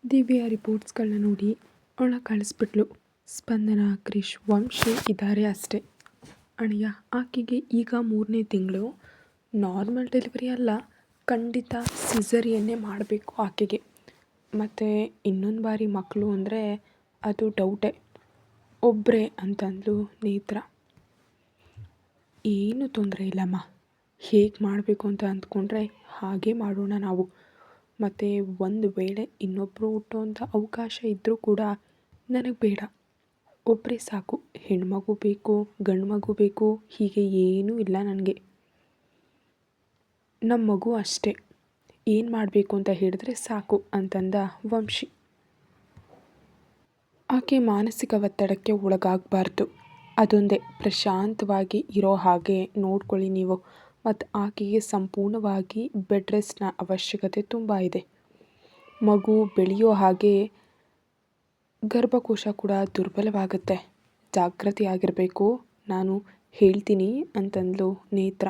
ದಿವ್ಯಾ ರಿಪೋರ್ಟ್ಸ್ಗಳನ್ನ ನೋಡಿ ಅವಳ ಕಳಿಸ್ಬಿಟ್ಲು. ಸ್ಪಂದನ, ಕ್ರಿಶ್, ವಂಶಿ ಇದ್ದಾರೆ ಅಷ್ಟೇ. ಅಣ್ಣಯ್ಯ, ಆಕೆಗೆ ಈಗ 3ನೇ ತಿಂಗಳು. ನಾರ್ಮಲ್ ಡೆಲಿವರಿ ಅಲ್ಲ, ಖಂಡಿತ ಸಿಸರಿಯನ್ನೇ ಮಾಡಬೇಕು ಆಕೆಗೆ. ಮತ್ತು ಇನ್ನೊಂದು ಬಾರಿ ಮಕ್ಕಳು ಅಂದರೆ ಅದು ಡೌಟೇ. ಒಬ್ಬರೇ ಅಂತಂದ್ಲು ನೇತ್ರ. ಏನೂ ತೊಂದರೆ ಇಲ್ಲಮ್ಮ, ಹೇಗೆ ಮಾಡಬೇಕು ಅಂತ ಅಂದ್ಕೊಂಡ್ರೆ ಹಾಗೇ ಮಾಡೋಣ ನಾವು. ಮತ್ತು ಒಂದು ವೇಳೆ ಇನ್ನೊಬ್ಬರು ಹುಟ್ಟೋಂಥ ಅವಕಾಶ ಇದ್ದರೂ ಕೂಡ ನನಗೆ ಬೇಡ, ಒಬ್ಬರೇ ಸಾಕು. ಹೆಣ್ಮಗು ಬೇಕು, ಗಂಡು ಮಗು ಬೇಕು, ಹೀಗೆ ಏನೂ ಇಲ್ಲ ನನಗೆ. ನಮ್ಮ ಮಗು ಅಷ್ಟೇ, ಏನು ಮಾಡಬೇಕು ಅಂತ ಹೇಳಿದ್ರೆ ಸಾಕು ಅಂತಂದ ವಂಶಿ. ಆಕೆ ಮಾನಸಿಕ ಒತ್ತಡಕ್ಕೆ ಒಳಗಾಗಬಾರ್ದು, ಅದೊಂದೇ. ಪ್ರಶಾಂತವಾಗಿ ಇರೋ ಹಾಗೆ ನೋಡ್ಕೊಳ್ಳಿ ನೀವು. ಮತ್ತು ಆಕೆಗೆ ಸಂಪೂರ್ಣವಾಗಿ ಬೆಡ್ ರೆಸ್ಟ್ನ ಅವಶ್ಯಕತೆ ತುಂಬ ಇದೆ. ಮಗು ಬೆಳೆಯೋ ಹಾಗೆ ಗರ್ಭಕೋಶ ಕೂಡ ದುರ್ಬಲವಾಗುತ್ತೆ. ಜಾಗೃತಿಯಾಗಿರಬೇಕು, ನಾನು ಹೇಳ್ತೀನಿ ಅಂತಂದ್ಲು ನೇತ್ರ.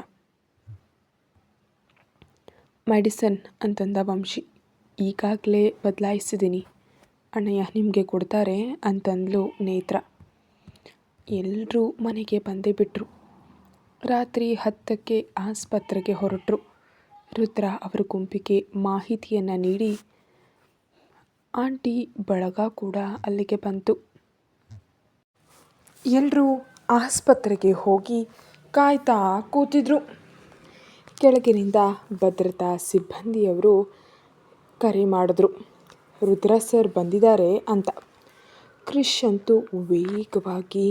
ಮೆಡಿಸನ್ ಅಂತಂದ ವಂಶಿ. ಈಗಾಗಲೇ ಬದಲಾಯಿಸಿದ್ದೀನಿ ಅಣ್ಣಯ್ಯ, ನಿಮಗೆ ಕೊಡ್ತಾರೆ ಅಂತಂದ್ಲು ನೇತ್ರ. ಎಲ್ಲರೂ ಮನೆಗೆ ಬಂದೇ ಬಿಟ್ಟರು. ರಾತ್ರಿ 10ಕ್ಕೆ ಆಸ್ಪತ್ರೆಗೆ ಹೊರಟರು. ರುದ್ರ ಅವರ ಗುಂಪಿಗೆ ಮಾಹಿತಿಯನ್ನು ನೀಡಿ ಆಂಟಿ ಬಳಗ ಕೂಡ ಅಲ್ಲಿಗೆ ಬಂತು. ಎಲ್ಲರೂ ಆಸ್ಪತ್ರೆಗೆ ಹೋಗಿ ಕಾಯ್ತಾ ಕೂತಿದ್ರು. ಕೆಳಗಿನಿಂದ ಭದ್ರತಾ ಸಿಬ್ಬಂದಿಯವರು ಕರೆ ಮಾಡಿದ್ರು, ರುದ್ರ ಸರ್ ಬಂದಿದ್ದಾರೆ ಅಂತ. ಕ್ರಿಶ್ ಅಂತೂ ವೇಗವಾಗಿ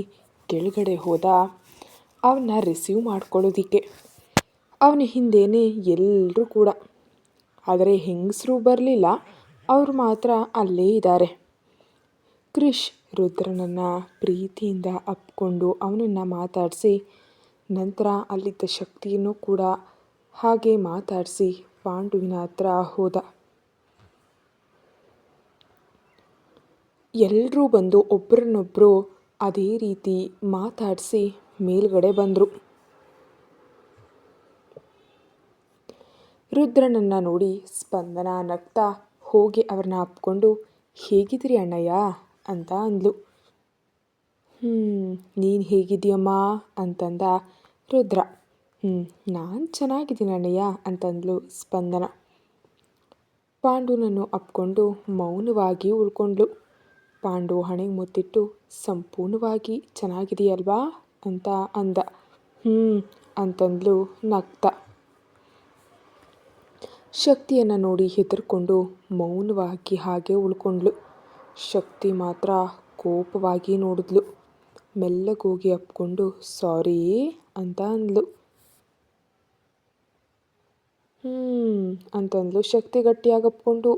ಕೆಳಗಡೆ ಹೋದ ಅವನ್ನ ರಿಸೀವ್ ಮಾಡ್ಕೊಳ್ಳೋದಿಕ್ಕೆ. ಅವನ ಹಿಂದೆಯೇ ಎಲ್ಲರೂ ಕೂಡ. ಆದರೆ ಹೆಂಗಸರು ಬರಲಿಲ್ಲ, ಅವರು ಮಾತ್ರ ಅಲ್ಲೇ ಇದ್ದಾರೆ. ಕ್ರಿಶ್ ರುದ್ರನನ್ನು ಪ್ರೀತಿಯಿಂದ ಅಪ್ಕೊಂಡು ಅವನನ್ನು ಮಾತಾಡಿಸಿ, ನಂತರ ಅಲ್ಲಿದ್ದ ಶಕ್ತಿಯನ್ನು ಕೂಡ ಹಾಗೆ ಮಾತಾಡಿಸಿ ಪಾಂಡುವಿನ ಹತ್ರ ಹೋದ. ಎಲ್ಲರೂ ಬಂದು ಒಬ್ಬರನ್ನೊಬ್ಬರು ಅದೇ ರೀತಿ ಮಾತಾಡಿಸಿ ಮೇಲ್ಗಡೆ ಬಂದರು. ರುದ್ರನನ್ನು ನೋಡಿ ಸ್ಪಂದನ ನಗ್ತಾ ಹೋಗಿ ಅವ್ರನ್ನ ಅಪ್ಕೊಂಡು, ಹೇಗಿದ್ದೀರಿ ಅಣ್ಣಯ್ಯ ಅಂತ ಅಂದ್ಲು. ನೀನು ಹೇಗಿದ್ದೀಯಮ್ಮ ಅಂತಂದ ರುದ್ರ. ನಾನು ಚೆನ್ನಾಗಿದ್ದೀನಿ ಅಣ್ಣಯ್ಯ ಅಂತಂದ್ಲು ಸ್ಪಂದನ. ಪಾಂಡುನನ್ನು ಅಪ್ಕೊಂಡು ಮೌನವಾಗಿ ಉಳ್ಕೊಂಡ್ಳು. ಪಾಂಡು ಹಣೆಗೆ ಮುತ್ತಿಟ್ಟು, ಸಂಪೂರ್ಣವಾಗಿ ಚೆನ್ನಾಗಿದೆಯಲ್ವಾ ಅಂತ ಅಂದ. ಅಂತಂದ್ಲು ನಗ್ತಾ. ಶಕ್ತಿಯನ್ನು ನೋಡಿ ಹೆದರ್ಕೊಂಡು ಮೌನವಾಗಿ ಹಾಗೆ ಉಳ್ಕೊಂಡ್ಳು. ಶಕ್ತಿ ಮಾತ್ರ ಕೋಪವಾಗಿ ನೋಡಿದ್ಲು. ಮೆಲ್ಲಗೋಗಿ ಅಪ್ಕೊಂಡು ಸಾರಿ ಅಂತ ಅಂದ್ಲು. ಅಂತಂದ್ಲು ಶಕ್ತಿ ಗಟ್ಟಿಯಾಗಿ ಅಪ್ಕೊಂಡು.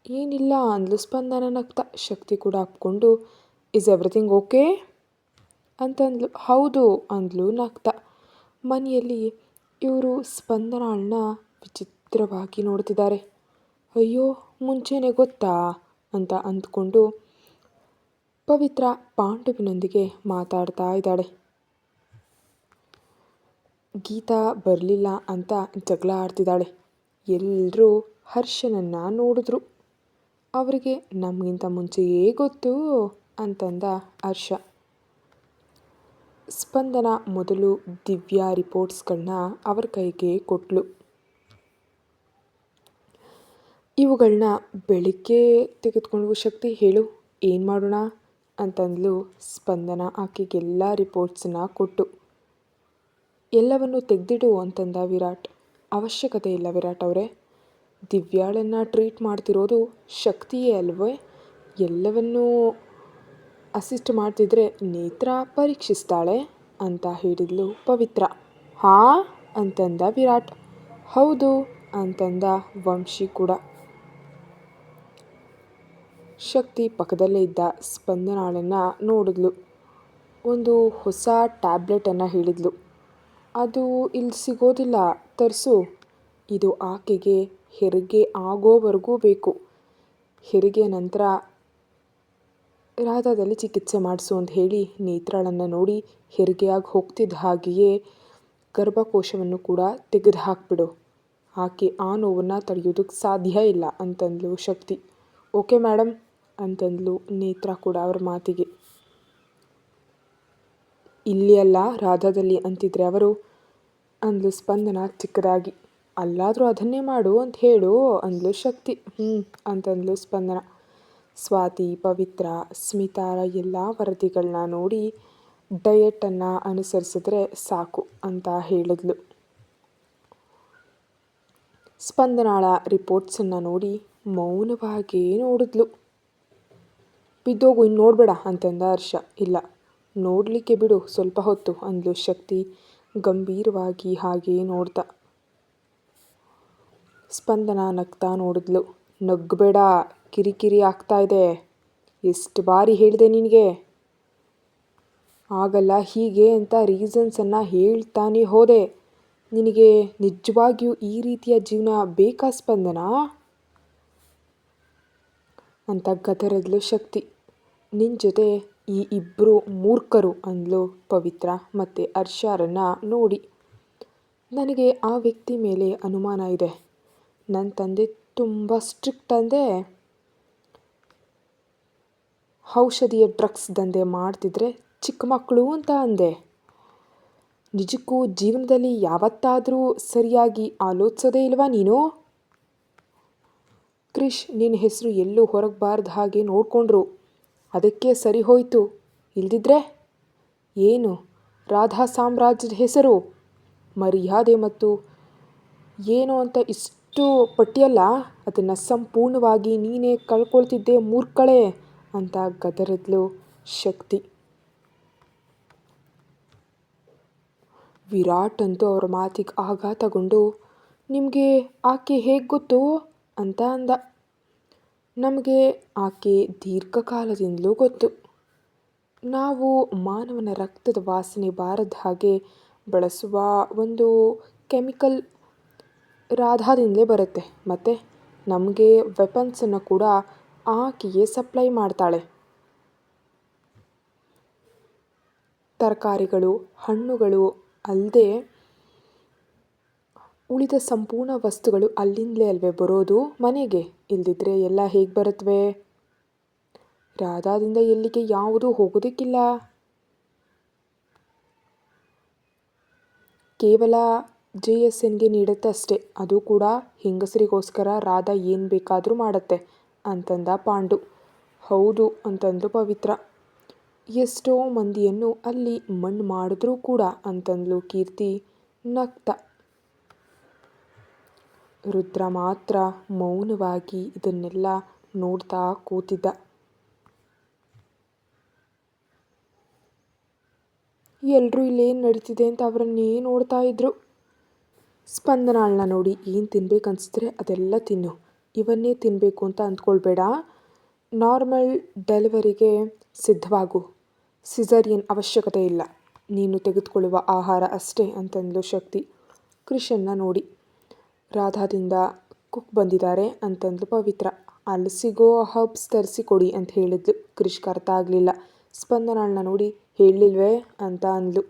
ಏನಿಲ್ಲ ಅಂದ್ಲು ಸ್ಪಂದನ ನಗ್ತಾ. ಶಕ್ತಿ ಕೂಡ ಅಪ್ಕೊಂಡು, ಇಸ್ ಎವ್ರಿಥಿಂಗ್ ಓಕೆ ಅಂತಂದ್ಲು. ಹೌದು ಅಂದ್ಲು ನಗ್ತಾ. ಮನೆಯಲ್ಲಿ ಇವರು ಸ್ಪಂದನಳನ್ನ ವಿಚಿತ್ರವಾಗಿ ನೋಡ್ತಿದ್ದಾರೆ. ಅಯ್ಯೋ, ಮುಂಚೆನೇ ಗೊತ್ತಾ ಅಂತ ಅಂದ್ಕೊಂಡು ಪವಿತ್ರ ಪಾಂಡುವಿನೊಂದಿಗೆ ಮಾತಾಡ್ತಾ ಇದ್ದಾಳೆ. ಗೀತಾ ಬರಲಿಲ್ಲ ಅಂತ ಜಗಳ ಆಡ್ತಿದ್ದಾಳೆ. ಎಲ್ಲರೂ ಹರ್ಷನನ್ನು ನೋಡಿದ್ರು. ಅವರಿಗೆ ನಮಗಿಂತ ಮುಂಚೆಯೇ ಗೊತ್ತು ಅಂತಂದ ಹರ್ಷ. ಸ್ಪಂದನ ಮೊದಲು ದಿವ್ಯಾ ರಿಪೋರ್ಟ್ಸ್ಗಳನ್ನ ಅವರ ಕೈಗೆ ಕೊಟ್ಲು. ಇವುಗಳನ್ನ ಬೆಳಿಗ್ಗೆ ತೆಗೆದುಕೊಂಡು ಶಕ್ತಿ ಹೇಳು ಏನು ಮಾಡೋಣ ಅಂತಂದ್ಲು ಸ್ಪಂದನ. ಆಕೆಗೆಲ್ಲ ರಿಪೋರ್ಟ್ಸನ್ನ ಕೊಟ್ಟು, ಎಲ್ಲವನ್ನು ತೆಗೆದಿಡು ಅಂತಂದ ವಿರಾಟ್. ಅವಶ್ಯಕತೆ ಇಲ್ಲ ವಿರಾಟ್ ಅವರೇ, ದಿವ್ಯಾಳನ್ನು ಟ್ರೀಟ್ ಮಾಡ್ತಿರೋದು ಶಕ್ತಿಯೇ ಅಲ್ವೇ, ಎಲ್ಲವನ್ನೂ ಅಸಿಸ್ಟ್ ಮಾಡ್ತಿದ್ರೆ ನೇತ್ರ ಪರೀಕ್ಷಿಸ್ತಾಳೆ ಅಂತ ಹೇಳಿದ್ಲು ಪವಿತ್ರ. ಹಾಂ ಅಂತಂದ ವಿರಾಟ್. ಹೌದು ಅಂತಂದ ವಂಶಿ ಕೂಡ. ಶಕ್ತಿ ಪಕ್ಕದಲ್ಲೇ ಇದ್ದ ಸ್ಪಂದನಾಳನ್ನು ನೋಡಿದ್ಲು. ಒಂದು ಹೊಸ ಟ್ಯಾಬ್ಲೆಟನ್ನು ಹೇಳಿದ್ಲು. ಅದು ಇಲ್ಲಿ ಸಿಗೋದಿಲ್ಲ, ತರಿಸು. ಇದು ಆಕೆಗೆ ಹೆರಿಗೆ ಆಗೋವರೆಗೂ ಬೇಕು. ಹೆರಿಗೆ ನಂತರ ರಾಧಾದಲ್ಲಿ ಚಿಕಿತ್ಸೆ ಮಾಡಿಸು ಅಂತ ಹೇಳಿ ನೇತ್ರಾಳನ್ನು ನೋಡಿ ಹೆರಿಗೆಯಾಗಿ ಹೋಗ್ತಿದ್ದ ಹಾಗೆಯೇ ಗರ್ಭಕೋಶವನ್ನು ಕೂಡ ತೆಗೆದು ಹಾಕ್ಬಿಡು. ಆಕೆ ಆ ನೋವನ್ನು ತಡೆಯೋದಕ್ಕೆ ಸಾಧ್ಯ ಇಲ್ಲ ಅಂತಂದ್ಲು ಶಕ್ತಿ. ಓಕೆ ಮೇಡಮ್ ಅಂತಂದ್ಲು ನೇತ್ರ ಕೂಡ ಅವ್ರ ಮಾತಿಗೆ. ಇಲ್ಲಿ ಅಲ್ಲ ರಾಧಾದಲ್ಲಿ ಅಂತಿದ್ರೆ ಅವರು ಅಂದ್ಲು ಸ್ಪಂದನ ಚಿಕ್ಕದಾಗಿ. ಅಲ್ಲಾದರೂ ಅದನ್ನೇ ಮಾಡು ಅಂತ ಹೇಳು ಅಂದ್ಲು ಶಕ್ತಿ. ಅಂತಂದ್ಲು ಸ್ಪಂದನ. ಸ್ವಾತಿ, ಪವಿತ್ರ, ಸ್ಮಿತಾರ ಎಲ್ಲ ವರದಿಗಳನ್ನ ನೋಡಿ ಡಯಟನ್ನು ಅನುಸರಿಸಿದ್ರೆ ಸಾಕು ಅಂತ ಹೇಳಿದ್ಲು. ಸ್ಪಂದನಾಳ ರಿಪೋರ್ಟ್ಸನ್ನು ನೋಡಿ ಮೌನವಾಗೇ ನೋಡಿದ್ಲು. ಬಿದ್ದೋಗು, ಇನ್ನು ನೋಡಬೇಡ ಅಂತಂದ ಹರ್ಷ. ಇಲ್ಲ, ನೋಡಲಿಕ್ಕೆ ಬಿಡು ಸ್ವಲ್ಪ ಹೊತ್ತು ಅಂದ್ಲು ಶಕ್ತಿ ಗಂಭೀರವಾಗಿ ಹಾಗೇ ನೋಡ್ತಾ. ಸ್ಪಂದನ ನಗ್ತಾ ನೋಡಿದ್ಲು. ನಗ್ಬೇಡ, ಕಿರಿಕಿರಿ ಆಗ್ತಾ ಇದೆ. ಎಷ್ಟು ಬಾರಿ ಹೇಳಿದೆ ನಿನಗೆ, ಆಗಲ್ಲ ಹೀಗೆ ಅಂತ ರೀಸನ್ಸನ್ನು ಹೇಳ್ತಾನೆ ಹೋದೆ. ನಿನಗೆ ನಿಜವಾಗಿಯೂ ಈ ರೀತಿಯ ಜೀವನ ಬೇಕಾ ಸ್ಪಂದನ ಅಂತ ಗದರಿದ್ಲು ಶಕ್ತಿ. ನಿನ್ನ ಜೊತೆ ಈ ಇಬ್ಬರು ಮೂರ್ಖರು ಅಂದ್ಲು ಪವಿತ್ರ ಮತ್ತು ಹರ್ಷರನ್ನ ನೋಡಿ. ನನಗೆ ಆ ವ್ಯಕ್ತಿ ಮೇಲೆ ಅನುಮಾನ ಇದೆ. ನನ್ನ ತಂದೆ ತುಂಬ ಸ್ಟ್ರಿಕ್ಟ್ ಅಂದೆ. ಔಷಧಿಯ ಡ್ರಗ್ಸ್ ದಂಧೆ ಮಾಡ್ತಿದ್ರೆ ಚಿಕ್ಕ ಮಕ್ಕಳು ಅಂತ ಅಂದೆ. ನಿಜಕ್ಕೂ ಜೀವನದಲ್ಲಿ ಯಾವತ್ತಾದರೂ ಸರಿಯಾಗಿ ಆಲೋಚಿಸೋದೇ ಇಲ್ವಾ ನೀನು? ಕ್ರಿಶ್ ನಿನ್ನ ಹೆಸರು ಎಲ್ಲೂ ಹೊರಗೆ ಬಾರ್ದು ಹಾಗೆ ನೋಡಿಕೊಂಡ್ರು, ಅದಕ್ಕೆ ಸರಿ ಹೋಯಿತು. ಇಲ್ದಿದ್ರೆ ಏನು ರಾಧಾ ಸಾಮ್ರಾಜ್ಯದ ಹೆಸರು, ಮರ್ಯಾದೆ ಮತ್ತು ಏನು ಅಂತ ಇಷ್ಟು ಪಟ್ಟಿಯಲ್ಲ, ಅದನ್ನು ಸಂಪೂರ್ಣವಾಗಿ ನೀನೇ ಕಳ್ಕೊಳ್ತಿದ್ದೆ ಮೂರ್ಖಳೇ ಅಂತ ಗದರಿದ್ಲು ಶಕ್ತಿ. ವಿರಾಟ್ ಅಂತೂ ಅವರ ಮಾತಿಗೆ ಆಘಾತಗೊಂಡು ನಿಮಗೆ ಆಕೆ ಹೇಗೆ ಗೊತ್ತು ಅಂತ ಅಂದ. ನಮಗೆ ಆಕೆ ದೀರ್ಘಕಾಲದಿಂದಲೂ ಗೊತ್ತು. ನಾವು ಮಾನವನ ರಕ್ತದ ವಾಸನೆ ಬಾರದ ಹಾಗೆ ಬಳಸುವ ಒಂದು ಕೆಮಿಕಲ್ ರಾಧಾದಿಂದಲೇ ಬರುತ್ತೆ. ಮತ್ತು ನಮಗೆ ವೆಪನ್ಸನ್ನು ಕೂಡ ಆಕೆಯೇ ಸಪ್ಲೈ ಮಾಡ್ತಾಳೆ. ತರಕಾರಿಗಳು, ಹಣ್ಣುಗಳು ಅಲ್ಲದೆ ಉಳಿದ ಸಂಪೂರ್ಣ ವಸ್ತುಗಳು ಅಲ್ಲಿಂದಲೇ ಅಲ್ವೇ ಬರೋದು ಮನೆಗೆ. ಇಲ್ದಿದ್ರೆ ಎಲ್ಲ ಹೇಗೆ ಬರುತ್ತವೆ? ರಾಧಾದಿಂದ ಎಲ್ಲಿಗೆ ಯಾವುದೂ ಹೋಗೋದಕ್ಕಿಲ್ಲ. ಕೇವಲ JSNಗೆ ನೀಡುತ್ತೆ ಅಷ್ಟೇ. ಅದು ಕೂಡ ಹೆಂಗಸರಿಗೋಸ್ಕರ ರಾಧಾ ಏನು ಬೇಕಾದರೂ ಮಾಡುತ್ತೆ ಅಂತಂದ ಪಾಂಡು. ಹೌದು ಅಂತಂದು ಪವಿತ್ರ. ಎಷ್ಟೋ ಮಂದಿಯನ್ನು ಅಲ್ಲಿ ಮಣ್ಣು ಮಾಡಿದ್ರೂ ಕೂಡ ಅಂತಂದ್ಲು ಕೀರ್ತಿ ನಗ್ತಾ. ರುದ್ರ ಮಾತ್ರ ಮೌನವಾಗಿ ಇದನ್ನೆಲ್ಲ ನೋಡ್ತಾ ಕೂತಿದ್ದ. ಎಲ್ಲರೂ ಇಲ್ಲೇನು ನಡೀತಿದೆ ಅಂತ ಅವರನ್ನೇ ನೋಡ್ತಾ ಇದ್ರು. ಸ್ಪಂದನಾಳನ್ನ ನೋಡಿ ಏನು ತಿನ್ಬೇಕು ಅನಿಸಿದ್ರೆ ಅದೆಲ್ಲ ತಿನ್ನು, ಇವನ್ನೇ ತಿನ್ನಬೇಕು ಅಂತ ಅಂದ್ಕೊಳ್ಬೇಡ. ನಾರ್ಮಲ್ ಡೆಲಿವರಿಗೆ ಸಿದ್ಧವಾಗು, ಸಿಸರಿಯನ್ ಅವಶ್ಯಕತೆ ಇಲ್ಲ, ನೀನು ತೆಗೆದುಕೊಳ್ಳುವ ಆಹಾರ ಅಷ್ಟೇ ಅಂತಂದ್ಲು ಶಕ್ತಿ. ಕ್ರಿಶನ್ನ ನೋಡಿ ರಾಧಾದಿಂದ ಕುಕ್ ಬಂದಿದ್ದಾರೆ ಅಂತಂದ್ಲು ಪವಿತ್ರ. ಅಲ್ಲಿ ಸಿಗೋ ಹರ್ಬ್ಸ್ ತರಿಸಿ ಕೊಡಿ ಅಂತ ಹೇಳಿದ್ಲು. ಕ್ರಿಶ್ಗೆ ಅರ್ಥ ಆಗಲಿಲ್ಲ. ಸ್ಪಂದನಾಳನ್ನ ನೋಡಿ ಹೇಳಲಿಲ್ವೇ ಅಂತ ಅಂದ್ಲು.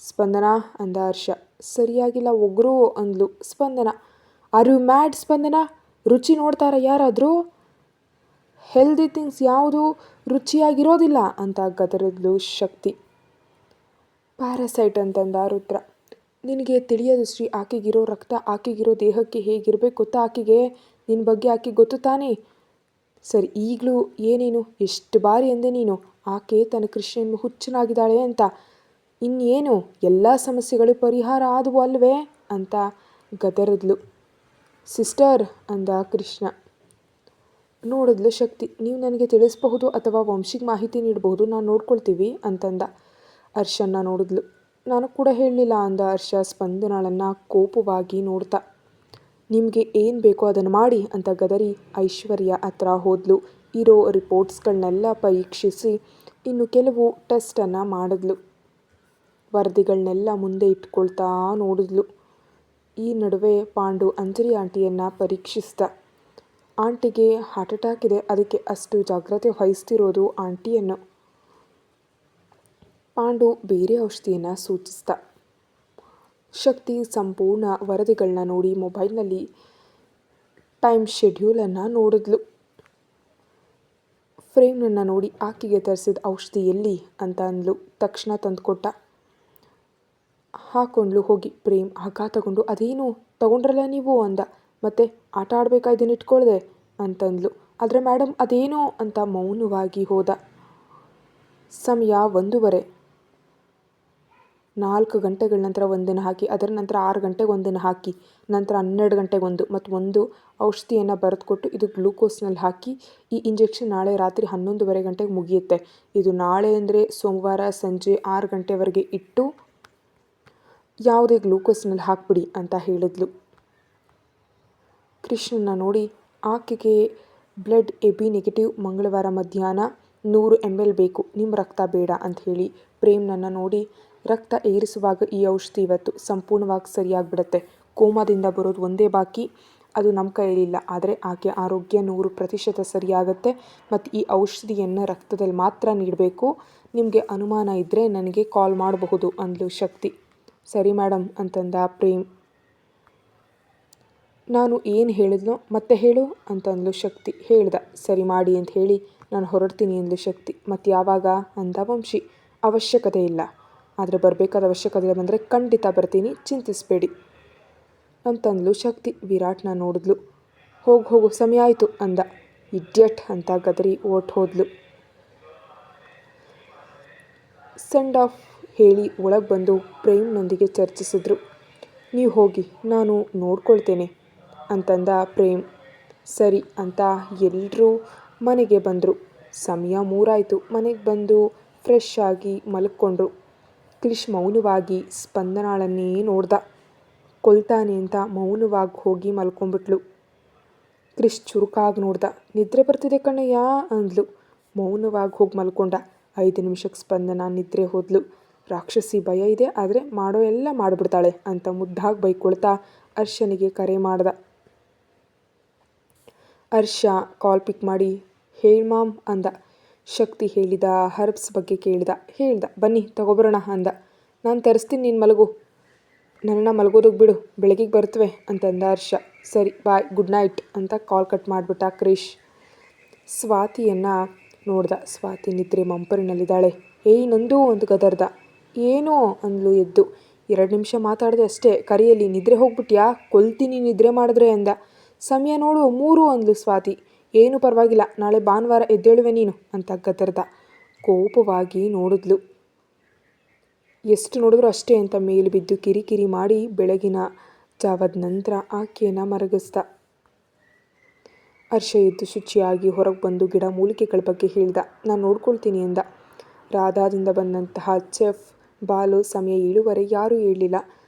ಸ್ಪಂದನ ಅಂದ ಹರ್ಷ. ಸರಿಯಾಗಿಲ್ಲ ಒಗ್ರು ಅಂದ್ಲು ಸ್ಪಂದನ. ಆರ್ ಯು ಮ್ಯಾಡ್ ಸ್ಪಂದನ? ರುಚಿ ನೋಡ್ತಾರ ಯಾರಾದರೂ? ಹೆಲ್ದಿ ಥಿಂಗ್ಸ್ ಯಾವುದು ರುಚಿಯಾಗಿರೋದಿಲ್ಲ ಅಂತ ಗದರಿದ್ಲು ಶಕ್ತಿ. ಪ್ಯಾರಾಸೈಟ್ ಅಂತಂದ ರುದ್ರ. ನಿನಗೆ ತಿಳಿಯೋದು ಶ್ರೀ, ಆಕೆಗಿರೋ ರಕ್ತ ಆಕೆಗಿರೋ ದೇಹಕ್ಕೆ ಹೇಗಿರಬೇಕು ಗೊತ್ತಾ? ಆಕೆಗೆ ನಿನ್ನ ಬಗ್ಗೆ ಆಕೆಗೆ ಗೊತ್ತು ತಾನೇ? ಸರಿ, ಈಗಲೂ ಏನೇನು ಎಷ್ಟು ಬಾರಿ ಅಂದೆ ನೀನು ಆಕೆ ತನ್ನ ಕೃಷ್ಣನ್ನು ಹುಚ್ಚನಾಗಿದ್ದಾಳೆ ಅಂತ. ಇನ್ನೇನು ಎಲ್ಲ ಸಮಸ್ಯೆಗಳು ಪರಿಹಾರ ಆದವು ಅಲ್ವೇ ಅಂತ ಗದರಿದ್ಲು. ಸಿಸ್ಟರ್ ಅಂದ ಕೃಷ್ಣ. ನೋಡಿದ್ಲು ಶಕ್ತಿ. ನೀವು ನನಗೆ ತಿಳಿಸಬಹುದು ಅಥವಾ ವಂಶಿಗೆ ಮಾಹಿತಿ ನೀಡಬಹುದು, ನಾನು ನೋಡ್ಕೊಳ್ತೀವಿ ಅಂತಂದ. ಹರ್ಷನ್ನ ನೋಡಿದ್ಲು. ನಾನು ಕೂಡ ಹೇಳಲಿಲ್ಲ ಅಂದ ಹರ್ಷ ಸ್ಪಂದನಾಳನ್ನು ಕೋಪವಾಗಿ ನೋಡ್ತಾ. ನಿಮಗೆ ಏನು ಬೇಕೋ ಅದನ್ನು ಮಾಡಿ ಅಂತ ಗದರಿ ಐಶ್ವರ್ಯ ಹತ್ರ ಹೋದ್ಲು. ಇರೋ ರಿಪೋರ್ಟ್ಸ್ಗಳನ್ನೆಲ್ಲ ಪರೀಕ್ಷಿಸಿ ಇನ್ನು ಕೆಲವು ಟೆಸ್ಟನ್ನು ಮಾಡಿದ್ಲು. ವರದಿಗಳನ್ನೆಲ್ಲ ಮುಂದೆ ಇಟ್ಕೊಳ್ತಾ ನೋಡಿದ್ಲು. ಈ ನಡುವೆ ಪಾಂಡು ಅಂಜಲಿ ಆಂಟಿಯನ್ನು ಪರೀಕ್ಷಿಸ್ದ. ಆಂಟಿಗೆ ಹಾರ್ಟ್ ಅಟ್ಯಾಕ್ ಇದೆ, ಅದಕ್ಕೆ ಅಷ್ಟು ಜಾಗ್ರತೆ ವಹಿಸ್ತಿರೋದು ಆಂಟಿಯನ್ನು. ಪಾಂಡು ಬೇರೆ ಔಷಧಿಯನ್ನು ಸೂಚಿಸ್ದ. ಶಕ್ತಿ ಸಂಪೂರ್ಣ ವರದಿಗಳನ್ನ ನೋಡಿ ಮೊಬೈಲ್ನಲ್ಲಿ ಟೈಮ್ ಶೆಡ್ಯೂಲನ್ನು ನೋಡಿದ್ಲು. ಫ್ರೇಮ್ನನ್ನು ನೋಡಿ ಆಕೆಗೆ ತರಿಸಿದ ಔಷಧಿ ಎಲ್ಲಿ ಅಂತ ಅಂದ್ಲು. ತಕ್ಷಣ ತಂದುಕೊಟ್ಟ. ಹಾಕೊಂಡ್ಲು ಹೋಗಿ. ಪ್ರೇಮ್ ಹಗ್ಗ ತಗೊಂಡು ಅದೇನು ತಗೊಂಡ್ರಲ್ಲ ನೀವು ಅಂದ. ಮತ್ತೆ ಆಟ ಆಡಬೇಕಾ ಇದನ್ನ ಇಟ್ಕೊಳ್ದೆ ಅಂತಂದ್ಲು. ಆದರೆ ಮೇಡಮ್ ಅದೇನು ಅಂತ ಮೌನವಾಗಿ ಹೋದ. ಸಮಯ 1:30. 4 ಗಂಟೆಗಳ ನಂತರ ಒಂದನ್ನು ಹಾಕಿ, ಅದರ ನಂತರ 6 ಗಂಟೆಗೆ ಒಂದನ್ನು ಹಾಕಿ, ನಂತರ 12 ಗಂಟೆಗೆ ಒಂದು ಮತ್ತು ಒಂದು ಔಷಧಿಯನ್ನು ಬರೆದುಕೊಟ್ಟು ಇದು ಗ್ಲೂಕೋಸ್ನಲ್ಲಿ ಹಾಕಿ ಈ ಇಂಜೆಕ್ಷನ್ ನಾಳೆ ರಾತ್ರಿ 11:30 ಗಂಟೆಗೆ ಮುಗಿಯುತ್ತೆ. ಇದು ನಾಳೆ ಅಂದರೆ ಸೋಮವಾರ ಸಂಜೆ 6 ಗಂಟೆವರೆಗೆ ಇಟ್ಟು ಯಾವುದೇ ಗ್ಲೂಕೋಸ್ನಲ್ಲಿ ಹಾಕ್ಬಿಡಿ ಅಂತ ಹೇಳಿದ್ಲು. ಕೃಷ್ಣನ ನೋಡಿ ಆಕೆಗೆ ಬ್ಲಡ್ AB ನೆಗೆಟಿವ್, ಮಂಗಳವಾರ ಮಧ್ಯಾಹ್ನ 100 ml ಬೇಕು, ನಿಮ್ಮ ರಕ್ತ ಬೇಡ ಅಂತ ಹೇಳಿ ಪ್ರೇಮ್ನನ್ನು ನೋಡಿ ರಕ್ತ ಏರಿಸುವಾಗ ಈ ಔಷಧಿ ಇವತ್ತು ಸಂಪೂರ್ಣವಾಗಿ ಸರಿಯಾಗಿಬಿಡುತ್ತೆ. ಕೋಮಾದಿಂದ ಬರೋದು ಒಂದೇ ಬಾಕಿ, ಅದು ನಮ್ಮ ಕೈಯಲ್ಲಿಲ್ಲ. ಆದರೆ ಆಕೆ ಆರೋಗ್ಯ 100% ಸರಿಯಾಗುತ್ತೆ ಮತ್ತು ಈ ಔಷಧಿಯನ್ನು ರಕ್ತದಲ್ಲಿ ಮಾತ್ರ ನೀಡಬೇಕು. ನಿಮಗೆ ಅನುಮಾನ ಇದ್ದರೆ ನನಗೆ ಕಾಲ್ ಮಾಡಬಹುದು ಅಂದ್ಲು ಶಕ್ತಿ. ಸರಿ ಮೇಡಮ್ ಅಂತಂದ ಪ್ರೇಮ್. ನಾನು ಏನು ಹೇಳಿದ್ನೋ ಮತ್ತೆ ಹೇಳು ಅಂತಂದ್ಲು ಶಕ್ತಿ. ಹೇಳ್ದ. ಸರಿ ಮಾಡಿ ಅಂತ ಹೇಳಿ ನಾನು ಹೊರಡ್ತೀನಿ ಅಂದ್ಲು ಶಕ್ತಿ. ಮತ್ತು ಯಾವಾಗ ಅಂದ ವಂಶಿ. ಅವಶ್ಯಕತೆ ಇಲ್ಲ, ಆದರೆ ಬರಬೇಕಾದ ಅವಶ್ಯಕತೆ ಬಂದರೆ ಖಂಡಿತ ಬರ್ತೀನಿ, ಚಿಂತಿಸಬೇಡಿ ಅಂತಂದ್ಲು ಶಕ್ತಿ. ವಿರಾಟ್ನ ನೋಡಿದ್ಲು. ಹೋಗು ಸಮಯ ಆಯಿತು ಅಂದ. ಇಡ್ಯಟ್ ಅಂತ ಗದರಿ ಹೋದ್ಲು. ಸೆಂಡ್ ಆಫ್ ಹೇಳಿ ಒಳಗೆ ಬಂದು ಪ್ರೇಮ್ನೊಂದಿಗೆ ಚರ್ಚಿಸಿದ್ರು. ನೀವು ಹೋಗಿ, ನಾನು ನೋಡ್ಕೊಳ್ತೇನೆ ಅಂತಂದ ಪ್ರೇಮ್. ಸರಿ ಅಂತ ಎಲ್ಲರೂ ಮನೆಗೆ ಬಂದರು. ಸಮಯ 3 ಆಯಿತು. ಮನೆಗೆ ಬಂದು ಫ್ರೆಶ್ ಆಗಿ ಮಲ್ಕೊಂಡ್ರು. ಕ್ರಿಶ್ ಮೌನವಾಗಿ ಸ್ಪಂದನಾಳನ್ನೇ ನೋಡ್ದ. ಕೊಲ್ತಾನೆ ಅಂತ ಮೌನವಾಗಿ ಹೋಗಿ ಮಲ್ಕೊಂಡ್ಬಿಟ್ಲು. ಕ್ರಿಶ್ ಚುರುಕಾಗಿ ನೋಡ್ದ. ನಿದ್ರೆ ಬರ್ತಿದೆ ಕಣ್ಣಯ್ಯ ಅಂದ್ಲು. ಮೌನವಾಗಿ ಹೋಗಿ ಮಲ್ಕೊಂಡ. 5 ನಿಮಿಷಕ್ಕೆ ಸ್ಪಂದನ ನಿದ್ರೆ ಹೋದ್ಲು. ರಾಕ್ಷಸಿ ಭಯ ಇದೆ, ಆದರೆ ಮಾಡೋ ಎಲ್ಲ ಮಾಡಿಬಿಡ್ತಾಳೆ ಅಂತ ಮುದ್ದಾಗಿ ಬೈಕೊಳ್ತಾ ಹರ್ಷನಿಗೆ ಕರೆ ಮಾಡ್ದ. ಹರ್ಷ ಕಾಲ್ ಪಿಕ್ ಮಾಡಿ ಹೇಳ್ ಮಾಮ್ ಅಂದ. ಶಕ್ತಿ ಹೇಳಿದ ಹರ್ಬ್ಸ್ ಬಗ್ಗೆ ಹೇಳ್ದ. ಬನ್ನಿ ತಗೊಬರೋಣ ಅಂದ. ನಾನು ತರಿಸ್ತೀನಿ, ನೀನು ಮಲಗು, ನನ್ನನ್ನು ಮಲಗೋದಕ್ಕೆ ಬಿಡು, ಬೆಳಗಿಗೆ ಬರ್ತವೆ ಅಂತಂದ ಹರ್ಷ. ಸರಿ ಬಾಯ್, ಗುಡ್ ನೈಟ್ ಅಂತ ಕಾಲ್ ಕಟ್ ಮಾಡಿಬಿಟ್ಟ ಕ್ರಿಶ್. ಸ್ವಾತಿಯನ್ನು ನೋಡ್ದ. ಸ್ವಾತಿ ನಿದ್ರೆ ಮಂಪರಿನಲ್ಲಿದ್ದಾಳೆ. ಏಯ್ ನಂದು ಅಂತ ಗದರ್ದ. ಏನೋ ಅಂದ್ಲು ಎದ್ದು. 2 ನಿಮಿಷ ಮಾತಾಡಿದೆ ಅಷ್ಟೇ, ಕರೆಯಲ್ಲಿ ನಿದ್ರೆ ಹೋಗ್ಬಿಟ್ಯಾ, ಕೊಲ್ತೀನಿ ನಿದ್ರೆ ಮಾಡಿದ್ರೆ ಅಂದ. ಸಮಯ ನೋಡು 3 ಅಂದ್ಲು ಸ್ವಾತಿ. ಏನು ಪರವಾಗಿಲ್ಲ, ನಾಳೆ ಭಾನುವಾರ ಎದ್ದೇಳುವೆ ನೀನು ಅಂತ ಗದರ್ದ. ಕೋಪವಾಗಿ ನೋಡಿದ್ಲು. ಎಷ್ಟು ನೋಡಿದ್ರು ಅಷ್ಟೇ ಅಂತ ಮೇಲೆ ಬಿದ್ದು ಕಿರಿಕಿರಿ ಮಾಡಿ ಬೆಳಗಿನ ಜಾವದ ನಂತರ ಆಕೆಯನ್ನು ಮರಗಿಸ್ದ. ಹರ್ಷ ಎದ್ದು ಶುಚಿಯಾಗಿ ಹೊರಗೆ ಬಂದು ಗಿಡ ಮೂಲಿಕೆಗಳ ಬಗ್ಗೆ ಹೇಳ್ದ. ನಾನು ನೋಡ್ಕೊಳ್ತೀನಿ ಅಂದ. ರಾಧಾದಿಂದ ಬಂದಂತಹ ಚೆಫ್ ಬಾಲು. ಸಮಯ 7:30. ಯಾರೂ ಏಳಲಿಲ್ಲ.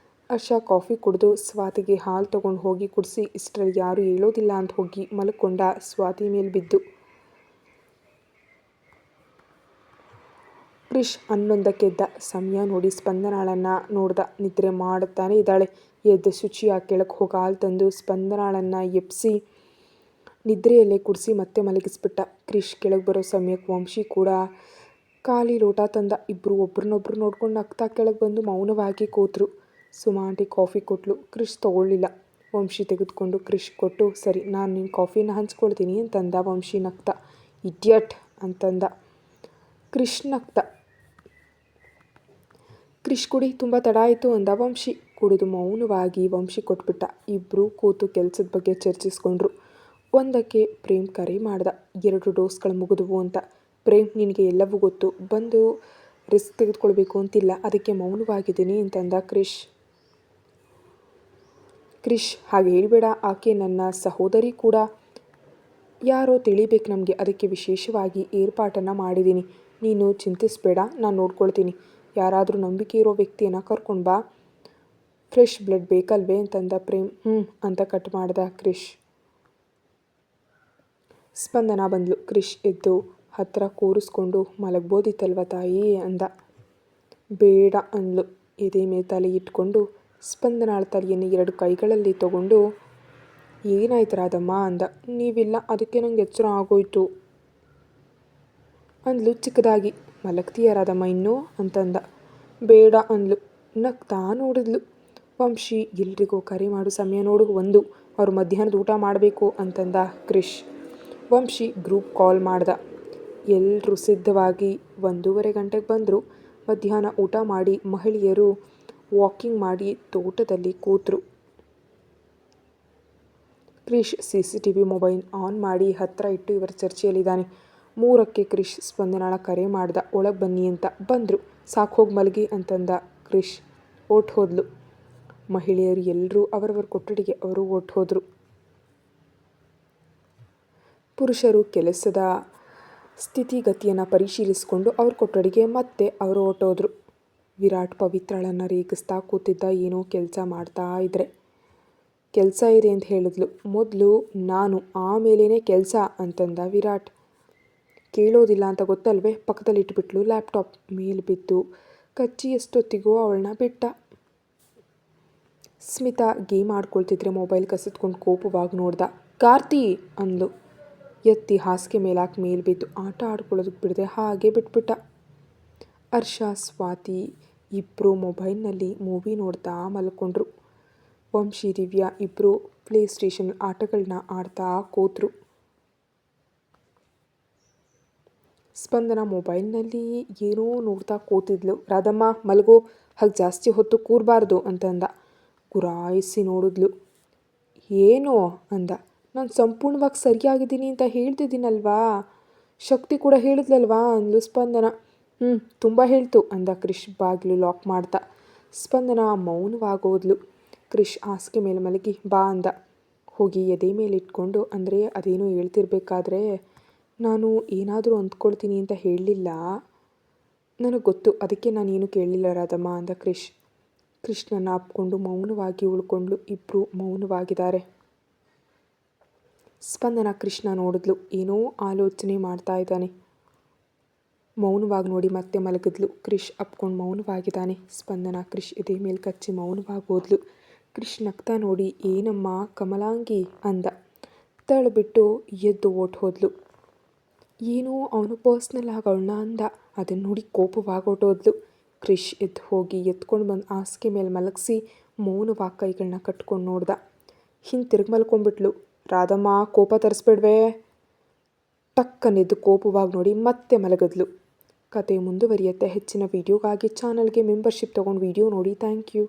ಹರ್ಷ ಕಾಫಿ ಕುಡಿದು ಸ್ವಾತಿಗೆ ಹಾಲು ತೊಗೊಂಡು ಹೋಗಿ ಕುಡಿಸಿ ಇಷ್ಟರಲ್ಲಿ ಯಾರೂ ಹೇಳೋದಿಲ್ಲ ಅಂತ ಹೋಗಿ ಮಲ್ಕೊಂಡ. ಸ್ವಾತಿ ಮೇಲೆ ಬಿದ್ದು. ಕ್ರಿಶ್ 11ಕ್ಕೆ ಎದ್ದ. ಸಮಯ ನೋಡಿ ಸ್ಪಂದನಾಳನ್ನು ನೋಡ್ದ. ನಿದ್ರೆ ಮಾಡುತ್ತಾನೆ ಇದ್ದಾಳೆ. ಎದ್ದು ಶುಚಿಯಾಗಿ ಕೆಳಗೆ ಹೋಗಿ ಹಾಲು ತಂದು ಸ್ಪಂದನಾಳನ್ನು ಎಬ್ಬಿಸಿ ನಿದ್ರೆಯಲ್ಲೇ ಕುಡಿಸಿ ಮತ್ತೆ ಮಲಗಿಸ್ಬಿಟ್ಟ. ಕ್ರಿಶ್ ಕೆಳಗೆ ಬರೋ ಸಮಯಕ್ಕೆ ವಂಶಿ ಕೂಡ ಖಾಲಿ ಲೋಟ ತಂದ. ಇಬ್ಬರು ಒಬ್ರನ್ನೊಬ್ರು ನೋಡ್ಕೊಂಡು ನಗ್ತಾ ಕೆಳಗೆ ಬಂದು ಮೌನವಾಗಿ ಕೂತರು. ಸುಮಾ ಆಂಟಿ ಕಾಫಿ ಕೊಟ್ಲು. ಕ್ರಿಶ್ ತೊಗೊಳ್ಳಿಲ್ಲ. ವಂಶಿ ತೆಗೆದುಕೊಂಡು ಕ್ರಿಶ್ ಕೊಟ್ಟು, ಸರಿ ನಾನು ನಿನ್ನ ಕಾಫಿನ ಹಂಚ್ಕೊಳ್ತೀನಿ ಅಂತಂದ. ವಂಶಿ ನಗ್ತ. ಇಡಿಯಟ್ ಅಂತಂದ. ಕ್ರಿಶ್ ನಗ್ತ. ಕ್ರಿಶ್ ಕುಡಿ, ತುಂಬ ತಡ ಆಯಿತು ಅಂದ ವಂಶಿ. ಕುಡಿದು ಮೌನವಾಗಿ ವಂಶಿ ಕೊಟ್ಬಿಟ್ಟ. ಇಬ್ಬರು ಕೂತು ಕೆಲಸದ ಬಗ್ಗೆ ಚರ್ಚಿಸ್ಕೊಂಡ್ರು. 1ಕ್ಕೆ ಪ್ರೇಮ್ ಕರೆ ಮಾಡ್ದ. 2 ಡೋಸ್ಗಳು ಮುಗಿದುವು ಅಂತ. ಪ್ರೇಮ್, ನಿನಗೆ ಎಲ್ಲವೂ ಗೊತ್ತು, ಬಂದು ರಿಸ್ಕ್ ತೆಗೆದುಕೊಳ್ಬೇಕು ಅಂತಿಲ್ಲ, ಅದಕ್ಕೆ ಮೌನವಾಗಿದ್ದೀನಿ ಅಂತಂದ ಕ್ರಿಶ್. ಕ್ರಿಶ್, ಹಾಗೆ ಹೇಳ್ಬೇಡ, ಆಕೆ ನನ್ನ ಸಹೋದರಿ ಕೂಡ. ಯಾರೋ ತಿಳಿಬೇಕು ನಮಗೆ, ಅದಕ್ಕೆ ವಿಶೇಷವಾಗಿ ಏರ್ಪಾಟನ್ನು ಮಾಡಿದ್ದೀನಿ. ನೀನು ಚಿಂತಿಸಬೇಡ, ನಾನು ನೋಡ್ಕೊಳ್ತೀನಿ. ಯಾರಾದರೂ ನಂಬಿಕೆ ಇರೋ ವ್ಯಕ್ತಿಯನ್ನು ಕರ್ಕೊಂಡು ಬಾ. ಫ್ರೆಶ್ ಬ್ಲಡ್ ಬೇಕಲ್ವೇ ಅಂತಂದ ಪ್ರೇಮ್. ಅಂತ ಕಟ್ ಮಾಡ್ದ ಕ್ರಿಶ್. ಸ್ಪಂದನ ಬಂದ್ಲು. ಕ್ರಿಶ್ ಎದ್ದು ಹತ್ತಿರ ಕೂರಿಸ್ಕೊಂಡು ಮಲಗ್ಬೋದಿತ್ತಲ್ವ ತಾಯಿ ಅಂದ. ಬೇಡ ಅಂದ್ಲು. ಎದೆ ಮೇಲೆ ತಲೆ ಇಟ್ಕೊಂಡು ಸ್ಪಂದನಾಳ ತಲೆಯನ್ನು 2 ಕೈಗಳಲ್ಲಿ ತಗೊಂಡು ಏನಾಯ್ತು ರಾಧಮ್ಮ ಅಂದ. ನೀವಿಲ್ಲ, ಅದಕ್ಕೆ ನಂಗೆ ಎಚ್ಚರ ಆಗೋಯ್ತು ಅಂದ್ಲು ಚಿಕ್ಕದಾಗಿ. ಮಲಗ್ತೀಯ ರಾಧಮ್ಮ ಇನ್ನೂ ಅಂತಂದ. ಬೇಡ ಅಂದ್ಲು. ನಗ್ತಾ ನೋಡಿದ್ಲು. ವಂಶಿ ಎಲ್ರಿಗೂ ಕರೆ ಮಾಡು ಸಮಯ ನೋಡು 1 ಅವ್ರು ಮಧ್ಯಾಹ್ನದ ಊಟ ಮಾಡಬೇಕು ಅಂತಂದ ಕ್ರಿಶ್. ವಂಶಿ ಗ್ರೂಪ್ ಕಾಲ್ ಮಾಡ್ದ. ಎಲ್ಲರೂ ಸಿದ್ಧವಾಗಿ 1:30 ಗಂಟೆಗೆ ಬಂದರು. ಮಧ್ಯಾಹ್ನ ಊಟ ಮಾಡಿ ಮಹಿಳೆಯರು ವಾಕಿಂಗ್ ಮಾಡಿ ತೋಟದಲ್ಲಿ ಕೂತರು. ಕ್ರಿಶ್ CCTV ಮೊಬೈಲ್ ಆನ್ ಮಾಡಿ ಹತ್ರ ಇಟ್ಟು ಇವರ ಚರ್ಚೆಯಲ್ಲಿದ್ದಾನೆ. 3ಕ್ಕೆ ಕ್ರಿಶ್ ಸ್ಪಂದನಾಳ ಕರೆ ಮಾಡ್ದ. ಒಳಗೆ ಬನ್ನಿ ಅಂತ. ಬಂದರು. ಸಾಕು ಹೋಗಿ ಮಲಗಿ ಅಂತಂದ ಕ್ರಿಶ್. ಹೋದ್ಲು. ಮಹಿಳೆಯರು ಎಲ್ಲರೂ ಅವರವರ ಕೊಠಡಿಗೆ ಅವರು ಹೋದ್ರು. ಪುರುಷರು ಕೆಲಸದ ಸ್ಥಿತಿಗತಿಯನ್ನು ಪರಿಶೀಲಿಸಿಕೊಂಡು ಅವ್ರ ಕೊಠಡಿಗೆ ಮತ್ತೆ ಅವರು ಹೊರಟೋದ್ರು. ವಿರಾಟ್ ಪವಿತ್ರಳನ್ನು ರೇಗಿಸ್ತಾ ಕೂತಿದ್ದ. ಏನೋ ಕೆಲಸ ಮಾಡ್ತಾ ಇದ್ರೆ. ಕೆಲಸ ಇದೆ ಅಂತ ಹೇಳಿದ್ಲು. ಮೊದಲು ನಾನು ಆಮೇಲೇನೆ ಕೆಲಸ ಅಂತಂದ ವಿರಾಟ್. ಕೇಳೋದಿಲ್ಲ ಅಂತ ಗೊತ್ತಲ್ವೇ. ಪಕ್ಕದಲ್ಲಿಟ್ಬಿಟ್ಲು ಲ್ಯಾಪ್ಟಾಪ್. ಮೇಲೆ ಬಿದ್ದು ಕಚ್ಚಿ ಎಷ್ಟೊತ್ತಿಗೂ ಅವಳನ್ನ ಬಿಟ್ಟ. ಸ್ಮಿತಾ ಗೇಮ್ ಆಡ್ಕೊಳ್ತಿದ್ರೆ ಮೊಬೈಲ್ ಕಸಿದ್ಕೊಂಡು ಕೋಪವಾಗಿ ನೋಡ್ದ. ಕಾರ್ತಿ ಅಂದ್ಲು. ಎತ್ತಿ ಹಾಸಿಗೆ ಮೇಲಾಕಿ ಮೇಲ್ಬಿದ್ದು ಆಟ ಆಡ್ಕೊಳ್ಳೋದಕ್ಕೆ ಬಿಡದೆ ಹಾಗೆ ಬಿಟ್ಬಿಟ್ಟ. ಹರ್ಷ ಸ್ವಾತಿ ಇಬ್ಬರು ಮೊಬೈಲ್ನಲ್ಲಿ ಮೂವಿ ನೋಡ್ತಾ ಮಲ್ಕೊಂಡ್ರು. ವಂಶಿ ದಿವ್ಯಾ ಇಬ್ಬರು ಪ್ಲೇ ಸ್ಟೇಷನ್ ಆಟಗಳನ್ನ ಆಡ್ತಾ ಕೂತರು. ಸ್ಪಂದನ ಮೊಬೈಲ್ನಲ್ಲಿ ಏನೋ ನೋಡ್ತಾ ಕೂತಿದ್ಲು. ರಾಧಮ್ಮ ಮಲಗೋ, ಹಾಗೆ ಜಾಸ್ತಿ ಹೊತ್ತು ಕೂರಬಾರ್ದು ಅಂತಂದ. ಗುರಾಯಿಸಿ ನೋಡಿದ್ಲು. ಏನೋ ಅಂದ. ನಾನು ಸಂಪೂರ್ಣವಾಗಿ ಸರಿಯಾಗಿದ್ದೀನಿ ಅಂತ ಹೇಳ್ತಿದ್ದೀನಲ್ವಾ. ಶಕ್ತಿ ಕೂಡ ಹೇಳಿದ್ಲಲ್ವಾ ಅಂದ್ಲು ಸ್ಪಂದನ. ತುಂಬ ಹೇಳ್ತು ಅಂದ ಕ್ರಿಶ್ ಬಾಗಿಲು ಲಾಕ್ ಮಾಡ್ತಾ. ಸ್ಪಂದನ ಮೌನವಾಗೋದ್ಲು. ಕ್ರಿಶ್ ಹಾಸಿಗೆ ಮೇಲೆ ಮಲಗಿ ಬಾ ಅಂದ. ಹೋಗಿ ಎದೆ ಮೇಲೆ ಇಟ್ಕೊಂಡು. ಅಂದರೆ ಅದೇನೋ ಹೇಳ್ತಿರ್ಬೇಕಾದ್ರೆ ನಾನು ಏನಾದರೂ ಅಂದ್ಕೊಳ್ತೀನಿ ಅಂತ ಹೇಳಲಿಲ್ಲ. ನನಗೆ ಗೊತ್ತು, ಅದಕ್ಕೆ ನಾನೇನು ಕೇಳಲಿಲ್ಲ ರಾಧಮ್ಮ ಅಂದ ಕ್ರಿಶ್. ಕೃಷ್ಣನ ಅಪ್ಕೊಂಡು ಮೌನವಾಗಿ ಉಳ್ಕೊಂಡ್ಲು. ಇಬ್ಬರು ಮೌನವಾಗಿದ್ದಾರೆ. ಸ್ಪಂದನ ಕೃಷ್ಣ ನೋಡಿದ್ಲು. ಏನೋ ಆಲೋಚನೆ ಮಾಡ್ತಾ ಇದ್ದಾನೆ. ಮೌನವಾಗಿ ನೋಡಿ ಮತ್ತೆ ಮಲಗಿದ್ಲು. ಕ್ರಿಶ್ ಅಪ್ಕೊಂಡು ಮೌನವಾಗಿದ್ದಾನೆ. ಸ್ಪಂದನ ಕ್ರಿಶ್ ಎದೆ ಮೇಲೆ ಕಚ್ಚಿ ಮೌನವಾಗಿ ಹೋದ್ಲು. ಕ್ರಿಶ್ ನಗ್ತಾ ನೋಡಿ ಏನಮ್ಮ ಕಮಲಾಂಗಿ ಅಂದ. ತಳ್ಳಿಬಿಟ್ಟು ಎದ್ದು ಹೋದ್ಲು. ಏನೋ ಅವನು ಪರ್ಸ್ನಲ್ ಆಗಿ ಅವಳನ್ನ ಅಂದ. ಅದನ್ನು ನೋಡಿ ಕೋಪವಾಗಿ ಹೊಟ್ಟೋದ್ಲು. ಕ್ರಿಶ್ ಎದ್ದು ಹೋಗಿ ಎತ್ಕೊಂಡು ಬಂದು ಹಾಸಿಗೆ ಮೇಲೆ ಮಲಗಿಸಿ ಮೌನವಾಗಿ ಕೈಗಳನ್ನ ಕಟ್ಕೊಂಡು ನೋಡ್ದ. ಹಿಂತಿರುಗಿ ಮಲ್ಕೊಂಡ್ಬಿಟ್ಲು. ರಾಧಮ್ಮ ಕೋಪ ತರಿಸ್ಬಿಡ್ವೆ. ಟಕ್ಕನೆದ್ದು ಕೋಪವಾಗಿ ನೋಡಿ ಮತ್ತೆ ಮಲಗಿದ್ಲು. ಕತೆ ಮುಂದುವರಿಯುತ್ತೆ. ಹೆಚ್ಚಿನ ವೀಡಿಯೋಗಾಗಿ ಚಾನಲ್ಗೆ ಮೆಂಬರ್ಶಿಪ್ ತೊಗೊಂಡು ವೀಡಿಯೋ ನೋಡಿ. Thank you.